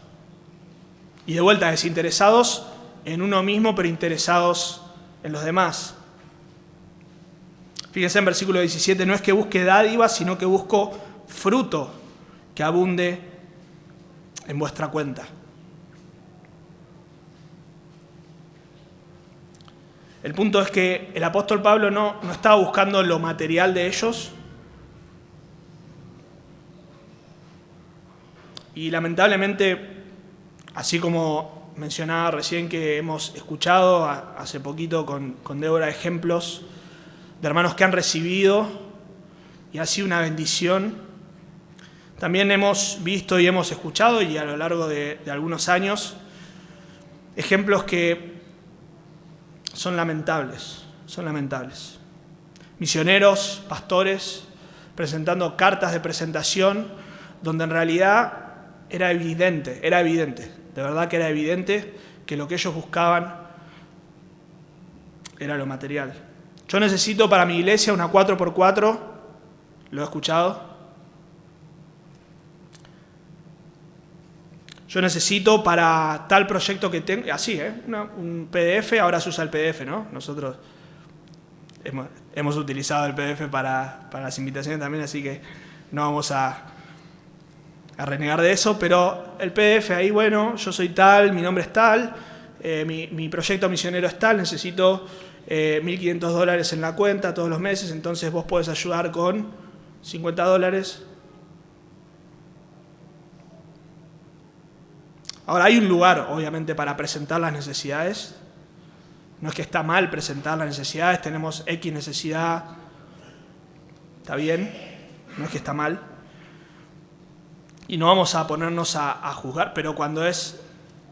Y de vuelta, desinteresados en uno mismo, pero interesados en los demás. Fíjense en versículo 17, no es que busque dádivas, sino que busco fruto que abunde en vuestra cuenta. El punto es que el apóstol Pablo no estaba buscando lo material de ellos. Y lamentablemente, así como mencionaba recién que hemos escuchado hace poquito con Débora ejemplos de hermanos que han recibido y ha sido una bendición, también hemos visto y hemos escuchado, y a lo largo de algunos años, ejemplos que son lamentables. Misioneros, pastores, presentando cartas de presentación donde en realidad era evidente, de verdad que era evidente que lo que ellos buscaban era lo material. Yo necesito para mi iglesia una 4x4, ¿lo he escuchado? Yo necesito para tal proyecto que tengo, así, un PDF, ahora se usa el PDF, ¿no? Nosotros hemos utilizado el PDF para las invitaciones también, así que no vamos a renegar de eso, pero el PDF ahí, bueno, yo soy tal, mi nombre es tal, mi proyecto misionero es tal, necesito $1.500 en la cuenta todos los meses, entonces vos podés ayudar con $50. Ahora, hay un lugar, obviamente, para presentar las necesidades. No es que está mal presentar las necesidades, tenemos X necesidad, está bien, no es que está mal. Y no vamos a ponernos a juzgar, pero cuando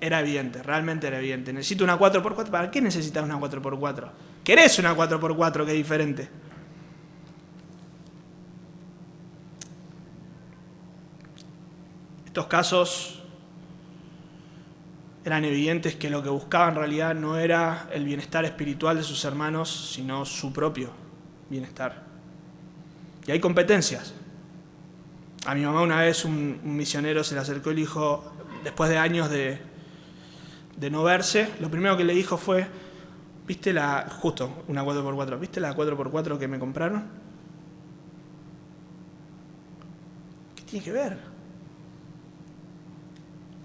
era evidente, realmente era evidente. Necesito una 4x4, ¿para qué necesitas una 4x4? ¿Querés una 4x4 que es diferente? Estos casos eran evidentes que lo que buscaba en realidad no era el bienestar espiritual de sus hermanos, sino su propio bienestar. Y hay competencias. A mi mamá una vez un misionero se le acercó y le dijo, después de años de no verse, lo primero que le dijo fue, ¿viste justo una 4x4, ¿viste la 4x4 que me compraron? ¿Qué tiene que ver?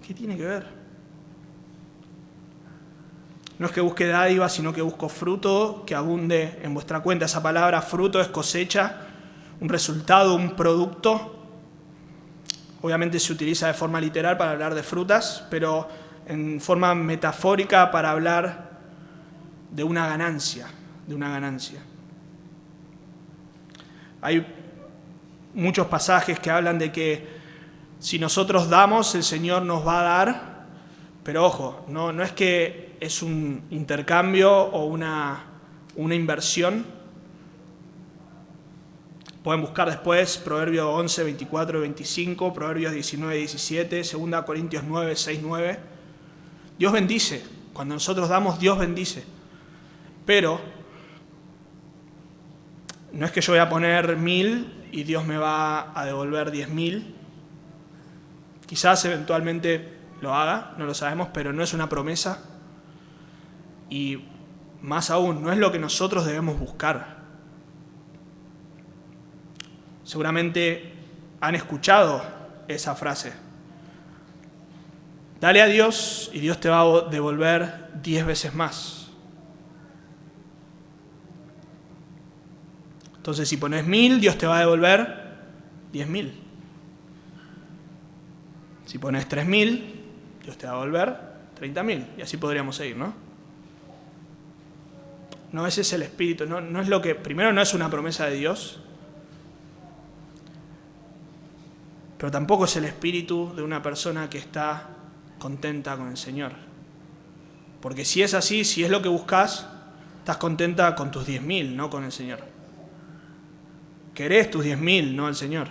¿Qué tiene que ver? No es que busque dádiva, sino que busco fruto que abunde en vuestra cuenta. Esa palabra fruto es cosecha, un resultado, un producto. Obviamente se utiliza de forma literal para hablar de frutas, pero en forma metafórica para hablar de una ganancia, Hay muchos pasajes que hablan de que si nosotros damos, el Señor nos va a dar, pero ojo, no es que es un intercambio o una inversión. Pueden buscar después Proverbios 11, 24, 25, Proverbios 19, 17, 2 Corintios 9, 6, 9. Dios bendice. Cuando nosotros damos, Dios bendice. Pero no es que yo voy a poner 1.000 y Dios me va a devolver 10.000. Quizás eventualmente lo haga, no lo sabemos, pero no es una promesa. Y más aún, no es lo que nosotros debemos buscar. Seguramente han escuchado esa frase. Dale a Dios y Dios te va a devolver 10 veces más. Entonces, si pones 1.000, Dios te va a devolver 10.000. Si pones 3.000, Dios te va a devolver 30.000. Y así podríamos seguir, ¿no? No, ese es el espíritu. No es lo que. Primero, no es una promesa de Dios. Pero tampoco es el espíritu de una persona que está contenta con el Señor. Porque si es así, si es lo que buscas, estás contenta con tus 10.000, no con el Señor. Querés tus 10.000, no al Señor.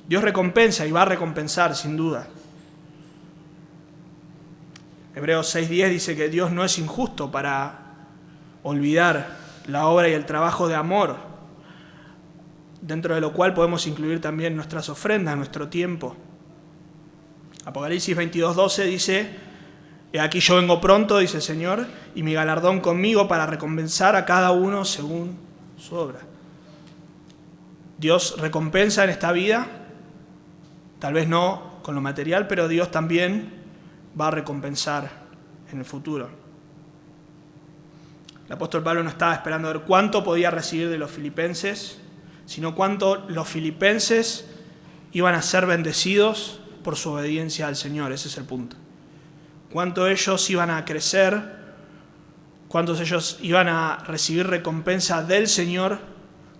Dios recompensa y va a recompensar, sin duda. Hebreos 6:10 dice que Dios no es injusto para olvidar la obra y el trabajo de amor, dentro de lo cual podemos incluir también nuestras ofrendas, nuestro tiempo. Apocalipsis 22:12 dice He aquí yo vengo pronto, dice el Señor, y mi galardón conmigo para recompensar a cada uno según su obra. Dios recompensa en esta vida, tal vez no con lo material, pero Dios también va a recompensar en el futuro. El apóstol Pablo no estaba esperando a ver cuánto podía recibir de los filipenses, sino cuánto los filipenses iban a ser bendecidos por su obediencia al Señor. Ese es el punto. Cuánto ellos iban a crecer, cuántos ellos iban a recibir recompensa del Señor,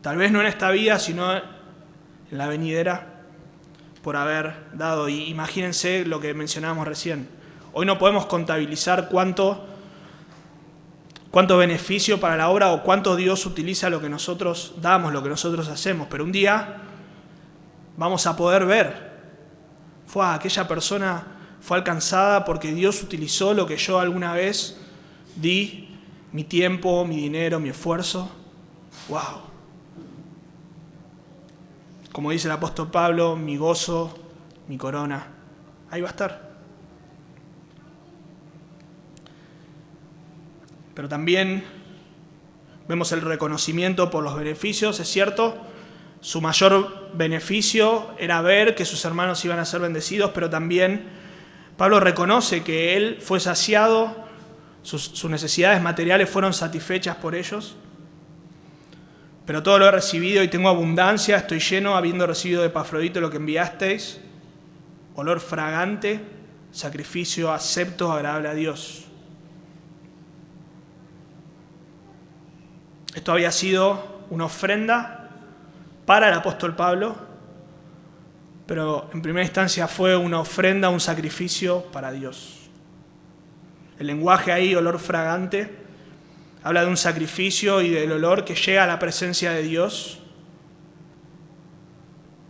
tal vez no en esta vida, sino en la venidera, por haber dado. Y imagínense lo que mencionábamos recién. Hoy no podemos contabilizar cuánto beneficio para la obra o cuánto Dios utiliza lo que nosotros damos, lo que nosotros hacemos. Pero un día vamos a poder ver, aquella persona fue alcanzada porque Dios utilizó lo que yo alguna vez di, mi tiempo, mi dinero, mi esfuerzo. ¡Wow! Como dice el apóstol Pablo, mi gozo, mi corona, ahí va a estar. Pero también vemos el reconocimiento por los beneficios, es cierto. Su mayor beneficio era ver que sus hermanos iban a ser bendecidos, pero también Pablo reconoce que él fue saciado, sus necesidades materiales fueron satisfechas por ellos. Pero todo lo he recibido y tengo abundancia, estoy lleno, habiendo recibido de Epafrodito lo que enviasteis, olor fragante, sacrificio acepto, agradable a Dios. Esto había sido una ofrenda para el apóstol Pablo, pero en primera instancia fue una ofrenda, un sacrificio para Dios. El lenguaje ahí, olor fragante, habla de un sacrificio y del olor que llega a la presencia de Dios.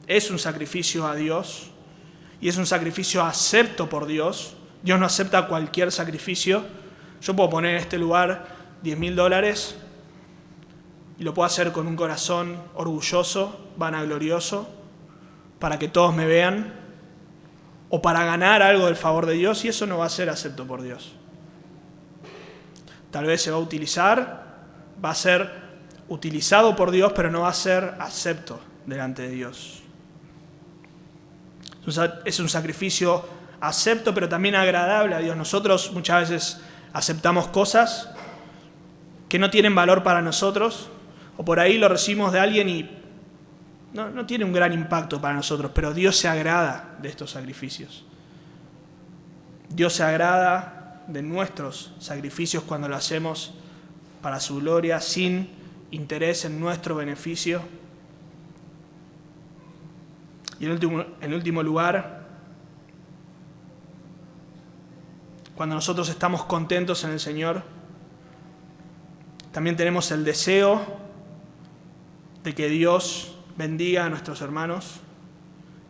Es un sacrificio a Dios y es un sacrificio acepto por Dios. Dios no acepta cualquier sacrificio. Yo puedo poner en este lugar $10,000 y lo puedo hacer con un corazón orgulloso, vanaglorioso, para que todos me vean, o para ganar algo del favor de Dios, y eso no va a ser acepto por Dios. Tal vez se va a utilizar, va a ser utilizado por Dios, pero no va a ser acepto delante de Dios. Es un sacrificio acepto, pero también agradable a Dios. Nosotros muchas veces aceptamos cosas que no tienen valor para nosotros, o por ahí lo recibimos de alguien y no tiene un gran impacto para nosotros, pero Dios se agrada de estos sacrificios. Dios se agrada de nuestros sacrificios cuando lo hacemos para su gloria, sin interés en nuestro beneficio. Y en último lugar, cuando nosotros estamos contentos en el Señor, también tenemos el deseo de que Dios bendiga a nuestros hermanos,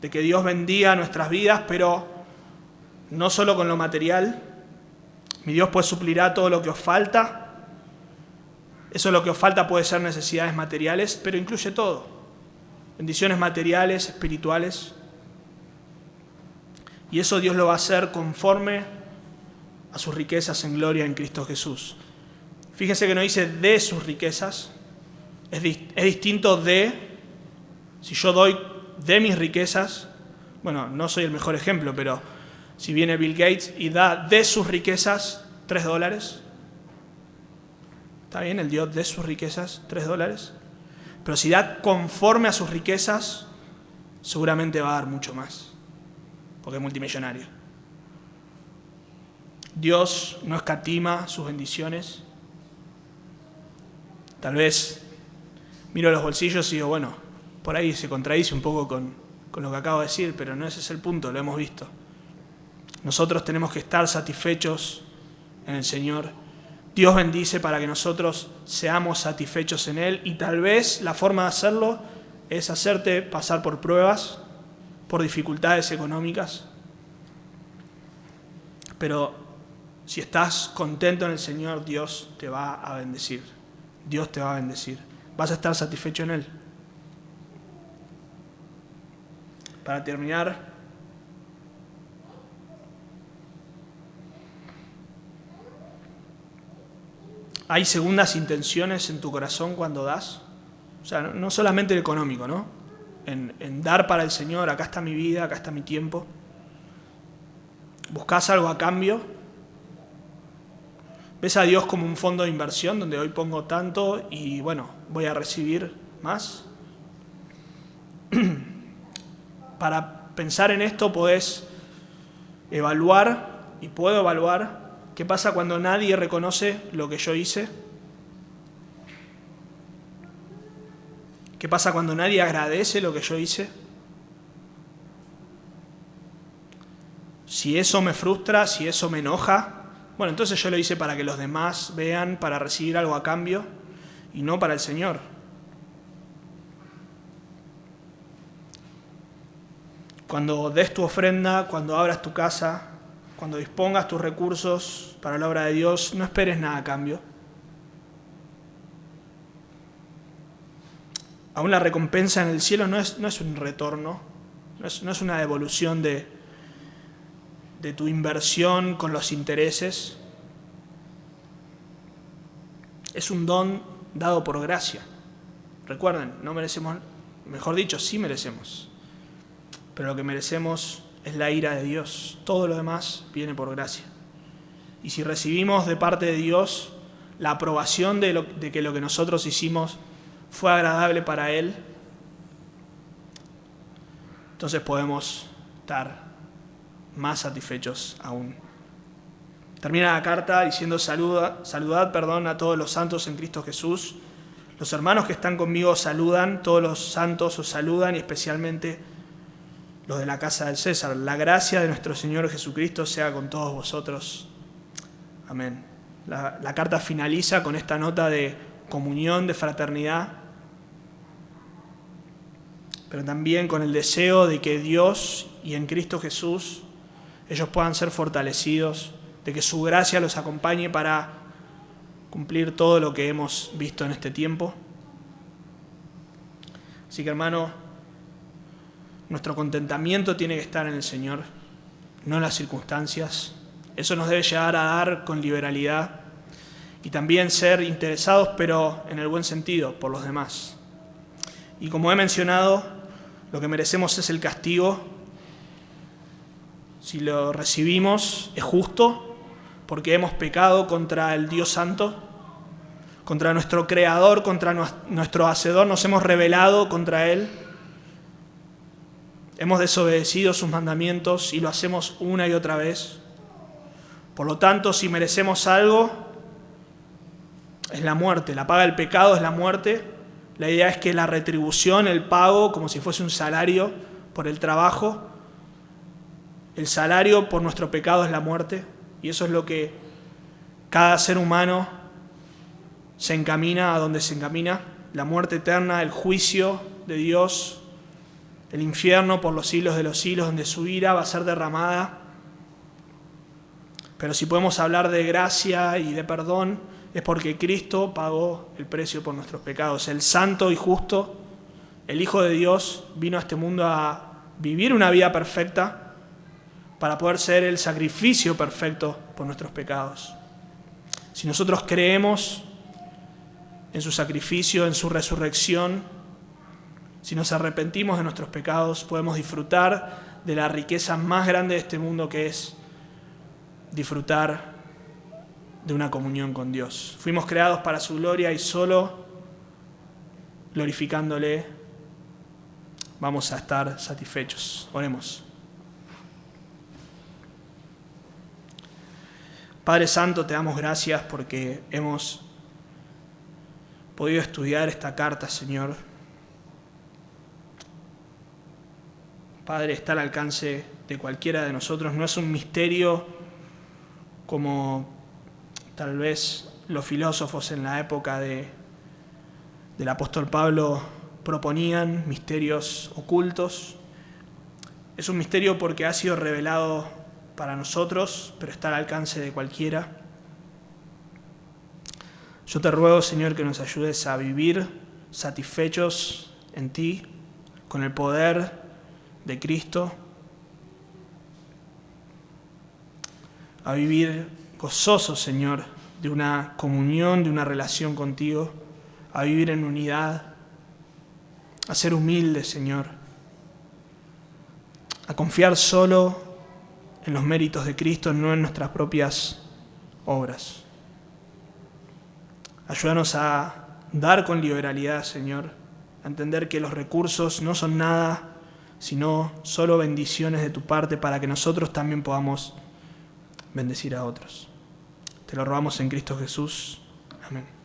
de que Dios bendiga nuestras vidas, pero no solo con lo material. Mi Dios pues suplirá todo lo que os falta. Eso lo que os falta puede ser necesidades materiales, pero incluye todo. Bendiciones materiales, espirituales. Y eso Dios lo va a hacer conforme a sus riquezas en gloria en Cristo Jesús. Fíjense que no dice de sus riquezas. Es distinto de, si yo doy de mis riquezas, bueno, no soy el mejor ejemplo, pero si viene Bill Gates y da de sus riquezas $3, ¿está bien? Él dio de sus riquezas $3. Pero si da conforme a sus riquezas, seguramente va a dar mucho más, porque es multimillonario. Dios no escatima sus bendiciones. Tal vez miro los bolsillos y digo, bueno, por ahí se contradice un poco con lo que acabo de decir, pero no ese es el punto, lo hemos visto. Nosotros tenemos que estar satisfechos en el Señor. Dios bendice para que nosotros seamos satisfechos en Él, y tal vez la forma de hacerlo es hacerte pasar por pruebas, por dificultades económicas. Pero si estás contento en el Señor, Dios te va a bendecir. Dios te va a bendecir. Vas a estar satisfecho en Él. Para terminar, ¿Hay segundas intenciones en tu corazón cuando das? O sea, no solamente el económico, ¿no? En dar para el Señor, acá está mi vida, acá está mi tiempo. ¿Buscás algo a cambio? ¿Ves a Dios como un fondo de inversión donde hoy pongo tanto y bueno, voy a recibir más? Para pensar en esto podés evaluar, y puedo evaluar, qué pasa cuando nadie reconoce lo que yo hice. ¿Qué pasa cuando nadie agradece lo que yo hice? Si eso me frustra, si eso me enoja, bueno, entonces yo lo hice para que los demás vean, para recibir algo a cambio, y no para el Señor. Cuando des tu ofrenda, cuando abras tu casa, cuando dispongas tus recursos para la obra de Dios, no esperes nada a cambio. Aún la recompensa en el cielo no es un retorno, no es una devolución de tu inversión con los intereses. Es un don dado por gracia. Recuerden, no merecemos, mejor dicho, sí merecemos. Pero lo que merecemos es la ira de Dios. Todo lo demás viene por gracia. Y si recibimos de parte de Dios la aprobación de que lo que nosotros hicimos fue agradable para Él, entonces podemos estar más satisfechos aún. Termina la carta diciendo saludad a todos los santos en Cristo Jesús. Los hermanos que están conmigo saludan, todos los santos os saludan y especialmente los de la casa del César. La gracia de nuestro Señor Jesucristo sea con todos vosotros. Amén. La carta finaliza con esta nota de comunión, de fraternidad, pero también con el deseo de que Dios y en Cristo Jesús ellos puedan ser fortalecidos, de que su gracia los acompañe para cumplir todo lo que hemos visto en este tiempo. Así que, hermano, nuestro contentamiento tiene que estar en el Señor, no en las circunstancias. Eso nos debe llevar a dar con liberalidad y también ser interesados, pero en el buen sentido, por los demás. Y como he mencionado, lo que merecemos es el castigo. Si lo recibimos, es justo, porque hemos pecado contra el Dios Santo, contra nuestro Creador, contra nuestro Hacedor, nos hemos rebelado contra Él. Hemos desobedecido sus mandamientos y lo hacemos una y otra vez. Por lo tanto, si merecemos algo, es la muerte. La paga del pecado es la muerte. La idea es que la retribución, el pago, como si fuese un salario por el trabajo, el salario por nuestro pecado es la muerte. Y eso es lo que cada ser humano se encamina a donde se encamina. La muerte eterna, el juicio de Dios, el infierno por los siglos de los siglos, donde su ira va a ser derramada. Pero si podemos hablar de gracia y de perdón, es porque Cristo pagó el precio por nuestros pecados. El santo y justo, el Hijo de Dios, vino a este mundo a vivir una vida perfecta para poder ser el sacrificio perfecto por nuestros pecados. Si nosotros creemos en su sacrificio, en su resurrección, si nos arrepentimos de nuestros pecados, podemos disfrutar de la riqueza más grande de este mundo, que es disfrutar de una comunión con Dios. Fuimos creados para su gloria y solo glorificándole vamos a estar satisfechos. Oremos. Padre Santo, te damos gracias porque hemos podido estudiar esta carta, Señor. Padre, está al alcance de cualquiera de nosotros. No es un misterio como tal vez los filósofos en la época del apóstol Pablo proponían, misterios ocultos. Es un misterio porque ha sido revelado para nosotros, pero está al alcance de cualquiera. Yo te ruego, Señor, que nos ayudes a vivir satisfechos en ti, con el poder de Cristo, a vivir gozosos, Señor, de una comunión, de una relación contigo, a vivir en unidad, a ser humildes, Señor, a confiar solo en los méritos de Cristo, no en nuestras propias obras. Ayúdanos a dar con liberalidad, Señor, a entender que los recursos no son nada, sino solo bendiciones de tu parte para que nosotros también podamos bendecir a otros. Te lo rogamos en Cristo Jesús. Amén.